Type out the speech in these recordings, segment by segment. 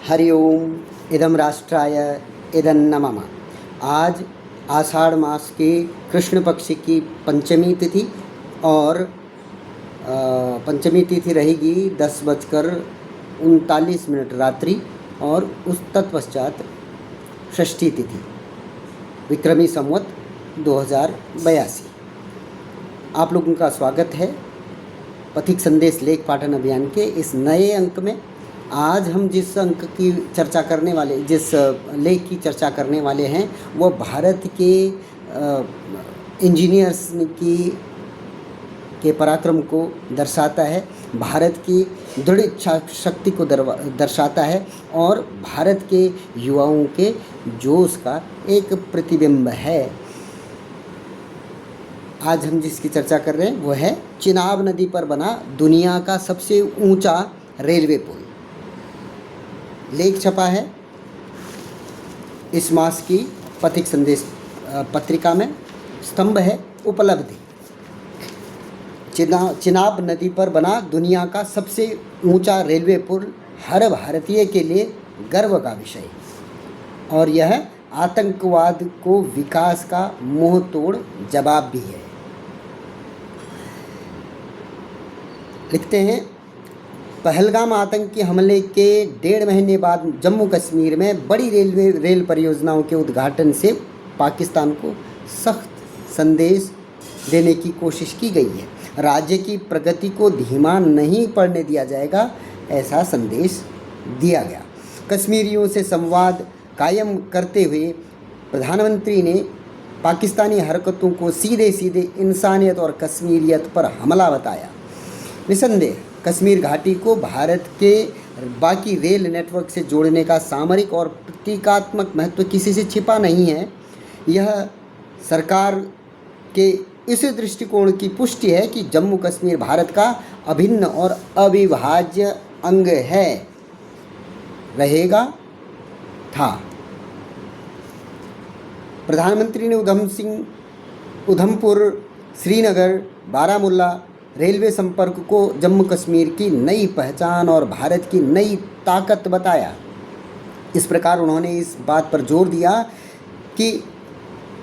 हरि ओम इदम राष्ट्राय इदन्न मम। आज आषाढ़ मास के कृष्ण पक्ष की पंचमी तिथि और पंचमी तिथि रहेगी 10:39 रात्रि और उस तत्पश्चात षष्ठी तिथि विक्रमी संवत 2082। आप लोगों का स्वागत है पथिक संदेश लेख पाठन अभियान के इस नए अंक में। आज हम जिस अंक की चर्चा करने वाले, जिस लेख की चर्चा करने वाले हैं वो भारत के इंजीनियर्स के पराक्रम को दर्शाता है, भारत की दृढ़ इच्छा शक्ति को दर्शाता है और भारत के युवाओं के जोश का एक प्रतिबिंब है। आज हम जिसकी चर्चा कर रहे हैं वो है चिनाब नदी पर बना दुनिया का सबसे ऊंचा रेलवे पुल। लेख छपा है इस मास की पथिक संदेश पत्रिका में। स्तंभ है उपलब्धि। चिनाब नदी पर बना दुनिया का सबसे ऊंचा रेलवे पुल हर भारतीय के लिए गर्व का विषय और यह आतंकवाद को विकास का मुंह तोड़ जवाब भी है। लिखते हैं, पहलगाम आतंकी हमले के 1.5 महीने बाद जम्मू कश्मीर में बड़ी रेल परियोजनाओं के उद्घाटन से पाकिस्तान को सख्त संदेश देने की कोशिश की गई है। राज्य की प्रगति को धीमा नहीं पड़ने दिया जाएगा, ऐसा संदेश दिया गया। कश्मीरियों से संवाद कायम करते हुए प्रधानमंत्री ने पाकिस्तानी हरकतों को सीधे सीधे इंसानियत और कश्मीरियत पर हमला बताया। निसंदेह कश्मीर घाटी को भारत के बाकी रेल नेटवर्क से जोड़ने का सामरिक और प्रतीकात्मक महत्व किसी से छिपा नहीं है। यह सरकार के इस दृष्टिकोण की पुष्टि है कि जम्मू कश्मीर भारत का अभिन्न और अविभाज्य अंग है, रहेगा, था। प्रधानमंत्री ने उधमपुर, श्रीनगर, बारामूला रेलवे संपर्क को जम्मू कश्मीर की नई पहचान और भारत की नई ताकत बताया। इस प्रकार उन्होंने इस बात पर जोर दिया कि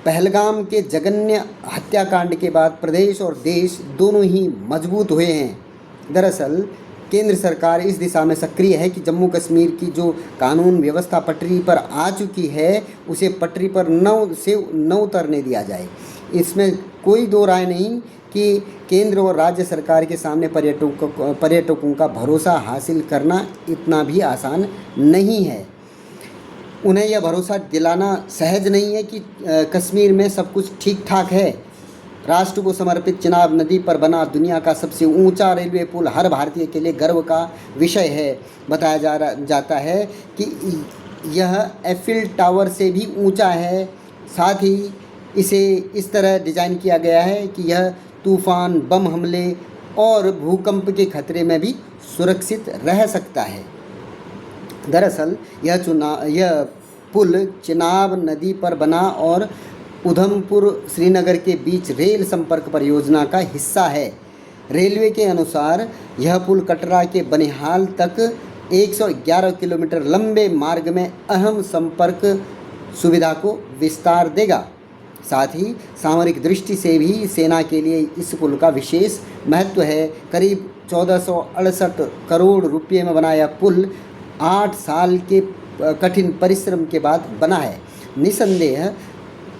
पहलगाम के जघन्य हत्याकांड के बाद प्रदेश और देश दोनों ही मजबूत हुए हैं। दरअसल केंद्र सरकार इस दिशा में सक्रिय है कि जम्मू कश्मीर की जो कानून व्यवस्था पटरी पर आ चुकी है उसे पटरी पर न उतरने दिया जाए। इसमें कोई दो राय नहीं कि केंद्र और राज्य सरकार के सामने पर्यटकों का भरोसा हासिल करना इतना भी आसान नहीं है। उन्हें यह भरोसा दिलाना सहज नहीं है कि कश्मीर में सब कुछ ठीक ठाक है। राष्ट्र को समर्पित चिनाब नदी पर बना दुनिया का सबसे ऊंचा रेलवे पुल हर भारतीय के लिए गर्व का विषय है। बताया जाता है कि यह एफिल टावर से भी ऊंचा है। साथ ही इसे इस तरह डिज़ाइन किया गया है कि यह तूफान, बम हमले और भूकंप के खतरे में भी सुरक्षित रह सकता है। दरअसल यह पुल चिनाब नदी पर बना और उधमपुर श्रीनगर के बीच रेल संपर्क परियोजना का हिस्सा है। रेलवे के अनुसार यह पुल कटरा के बनिहाल तक 111 किलोमीटर लंबे मार्ग में अहम संपर्क सुविधा को विस्तार देगा। साथ ही सामरिक दृष्टि से भी सेना के लिए इस पुल का विशेष महत्व है। करीब 1468 करोड़ रुपये में बना यह पुल 8 साल के कठिन परिश्रम के बाद बना है। निसंदेह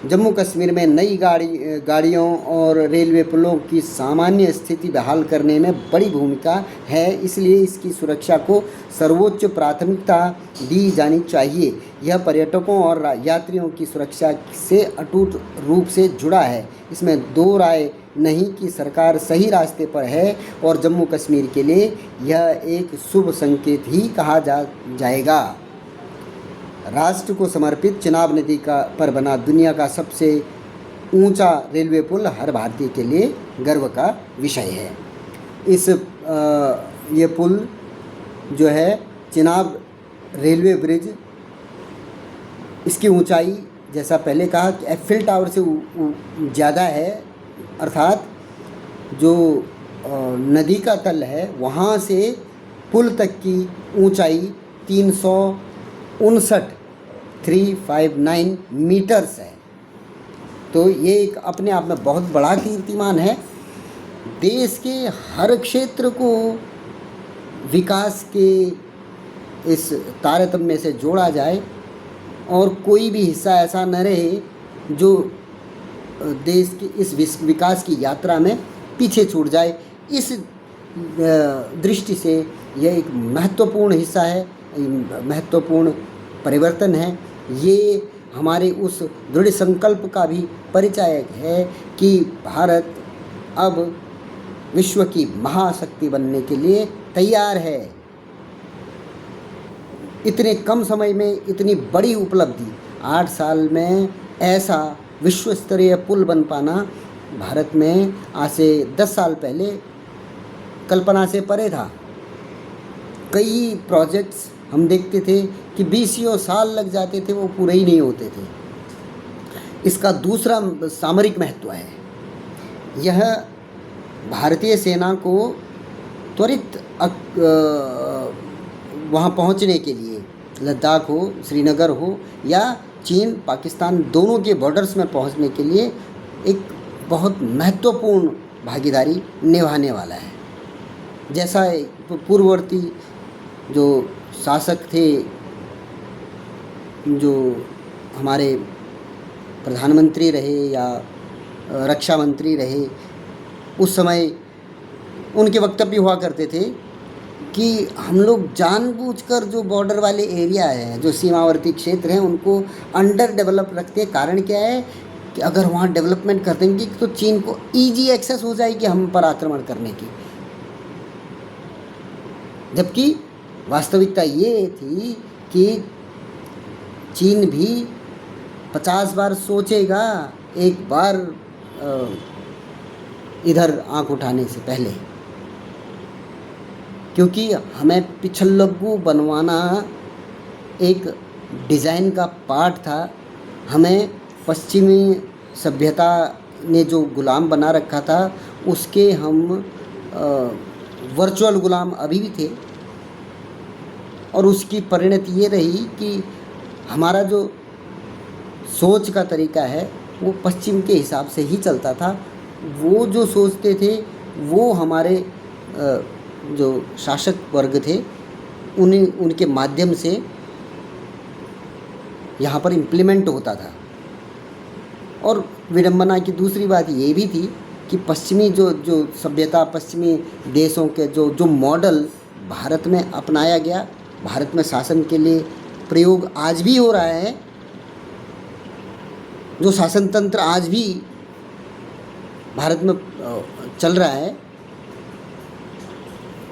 जम्मू कश्मीर में नई गाड़ियों और रेलवे पुलों की सामान्य स्थिति बहाल करने में बड़ी भूमिका है, इसलिए इसकी सुरक्षा को सर्वोच्च प्राथमिकता दी जानी चाहिए। यह पर्यटकों और यात्रियों की सुरक्षा से अटूट रूप से जुड़ा है। इसमें दो राय नहीं कि सरकार सही रास्ते पर है और जम्मू कश्मीर के लिए यह एक शुभ संकेत ही कहा जाएगा। राष्ट्र को समर्पित चिनाब नदी पर बना दुनिया का सबसे ऊंचा रेलवे पुल हर भारतीय के लिए गर्व का विषय है। ये पुल जो है चिनाब रेलवे ब्रिज, इसकी ऊंचाई जैसा पहले कहा कि एफिल टावर से ज़्यादा है, अर्थात जो नदी का तल है वहाँ से पुल तक की ऊंचाई 359 मीटर्स है। तो ये एक अपने आप में बहुत बड़ा कीर्तिमान है। देश के हर क्षेत्र को विकास के इस तारतम्य से जोड़ा जाए और कोई भी हिस्सा ऐसा न रहे जो देश की इस विकास की यात्रा में पीछे छूट जाए। इस दृष्टि से यह एक महत्वपूर्ण हिस्सा है, महत्वपूर्ण परिवर्तन है। ये हमारे उस दृढ़ संकल्प का भी परिचायक है कि भारत अब विश्व की महाशक्ति बनने के लिए तैयार है। इतने कम समय में इतनी बड़ी उपलब्धि, 8 साल में ऐसा विश्व स्तरीय पुल बन पाना भारत में आज से 10 साल पहले कल्पना से परे था। कई प्रोजेक्ट्स हम देखते थे कि 20 साल लग जाते थे, वो पूरे ही नहीं होते थे। इसका दूसरा सामरिक महत्व है। यह भारतीय सेना को त्वरित वहाँ पहुँचने के लिए, लद्दाख हो, श्रीनगर हो या चीन पाकिस्तान दोनों के बॉर्डर्स में पहुँचने के लिए एक बहुत महत्वपूर्ण भागीदारी निभाने वाला है। जैसा पूर्ववर्ती जो शासक थे, जो हमारे प्रधानमंत्री रहे या रक्षा मंत्री रहे, उस समय उनके वक्तव्य हुआ करते थे कि हम लोग जानबूझकर जो बॉर्डर वाले एरिया हैं, जो सीमावर्ती क्षेत्र हैं, उनको अंडर डेवलप रखते हैं। कारण क्या है कि अगर वहाँ डेवलपमेंट कर देंगे तो चीन को ईजी एक्सेस हो जाएगी हम पर आक्रमण करने की। जबकि वास्तविकता ये थी कि चीन भी 50 बार सोचेगा एक बार इधर आंख उठाने से पहले, क्योंकि हमें पिछल्लग्गू बनवाना एक डिज़ाइन का पार्ट था। हमें पश्चिमी सभ्यता ने जो गुलाम बना रखा था, उसके हम वर्चुअल गुलाम अभी भी थे। और उसकी परिणति ये रही कि हमारा जो सोच का तरीका है वो पश्चिम के हिसाब से ही चलता था। वो जो सोचते थे वो हमारे जो शासक वर्ग थे उनके माध्यम से यहाँ पर इम्प्लीमेंट होता था। और विडंबना की दूसरी बात ये भी थी कि पश्चिमी जो सभ्यता, पश्चिमी देशों के जो मॉडल भारत में अपनाया गया, भारत में शासन के लिए प्रयोग आज भी हो रहा है, जो शासन तंत्र आज भी भारत में चल रहा है,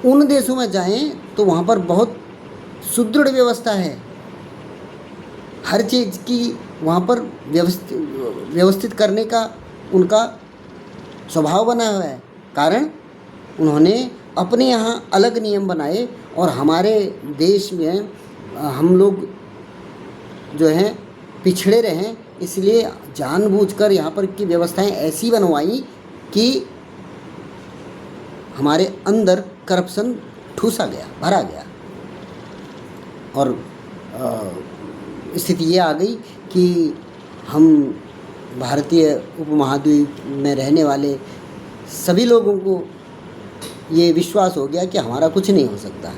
उन देशों में जाएं तो वहाँ पर बहुत सुदृढ़ व्यवस्था है। हर चीज़ की वहाँ पर व्यवस्थित करने का उनका स्वभाव बना हुआ है। कारण उन्होंने अपने यहाँ अलग नियम बनाए और हमारे देश में हम लोग जो हैं पिछड़े रहें, इसलिए जानबूझकर यहाँ पर की व्यवस्थाएं ऐसी बनवाई कि हमारे अंदर करप्शन ठूसा गया, भरा गया। और स्थिति ये आ गई कि हम भारतीय उपमहाद्वीप में रहने वाले सभी लोगों को ये विश्वास हो गया कि हमारा कुछ नहीं हो सकता।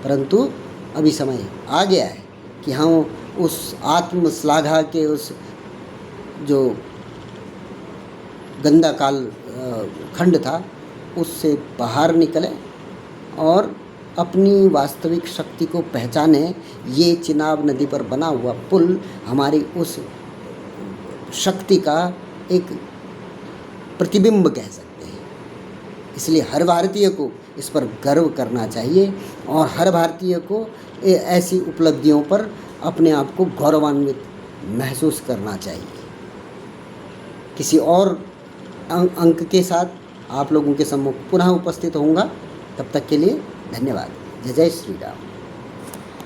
परंतु अभी समय आ गया है कि हम उस आत्मश्लाघा के उस जो गंदा काल खंड था उससे बाहर निकलें और अपनी वास्तविक शक्ति को पहचाने। ये चिनाब नदी पर बना हुआ पुल हमारी उस शक्ति का एक प्रतिबिंब कह सकते हैं। इसलिए हर भारतीय को इस पर गर्व करना चाहिए और हर भारतीय को ऐसी उपलब्धियों पर अपने आप को गौरवान्वित महसूस करना चाहिए। किसी और अंक के साथ आप लोगों के सम्मुख पुनः उपस्थित होऊंगा। तब तक के लिए धन्यवाद। जय जय श्री राम।